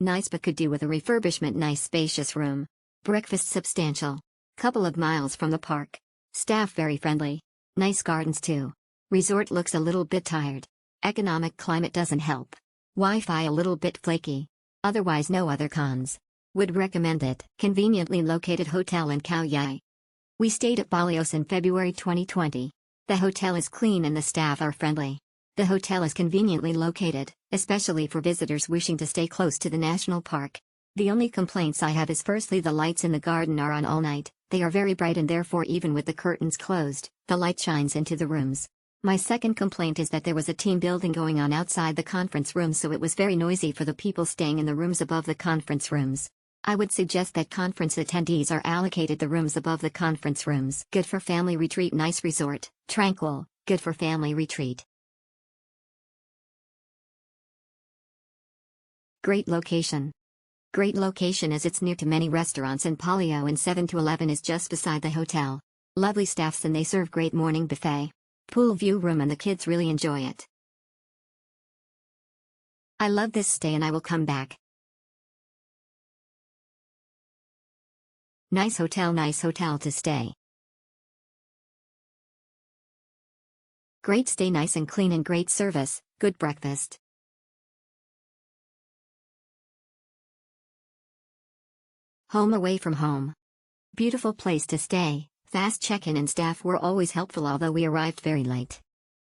nice but could do with a refurbishment. Nice spacious room. Breakfast substantial. Couple of miles from the park. Staff very friendly. Nice gardens too. Resort looks a little bit tired. Economic climate doesn't help. Wi-Fi a little bit flaky. Otherwise no other cons. Would recommend it. Conveniently located hotel in Khaoyai. We stayed at Balios in February 2020. The hotel is clean and the staff are friendly. The hotel is conveniently located, especially for visitors wishing to stay close to the national park. The only complaints I have is firstly the lights in the garden are on all night, they are very bright and therefore even with the curtains closed, the light shines into the rooms. My second complaint is that there was a team building going on outside the conference room, so it was very noisy for the people staying in the rooms above the conference rooms. I would suggest that conference attendees are allocated the rooms above the conference rooms. Good for family retreat. Nice resort, tranquil, good for family retreat. Great location. Great location as it's near to many restaurants in Balios, and 7-Eleven is just beside the hotel. Lovely staffs and they serve great morning buffet. Pool view room and the kids really enjoy it. I love this stay and I will come back. Nice hotel to stay. Great stay, nice and clean and great service, good breakfast. Home away from home. Beautiful place to stay, fast check-in and staff were always helpful although we arrived very late.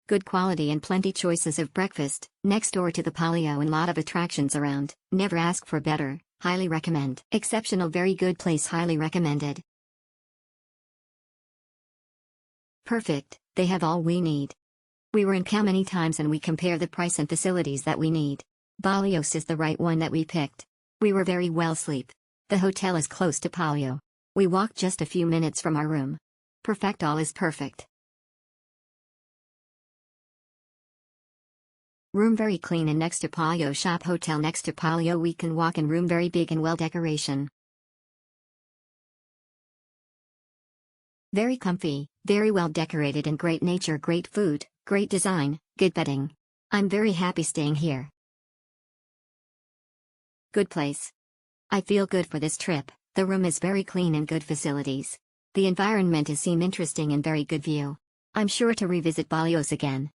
Good quality and plenty choices of breakfast, next door to the Balios and lot of attractions around, never ask for better, highly recommend. Exceptional, very good place, highly recommended. Perfect, they have all we need. We were in Khao many times and we compare the price and facilities that we need. Balios is the right one that we picked. We were very well sleep. The hotel is close to Balios. We walked just a few minutes from our room. Perfect, all is perfect. Room very clean and next to Balios shop. Hotel next to Balios, we can walk in. Room very big and well decoration. Very comfy, very well decorated and great nature, great food, great design, good bedding. I'm very happy staying here. Good place. I feel good for this trip. The room is very clean and good facilities. The environment is seem interesting and very good view. I'm sure to revisit Balios again.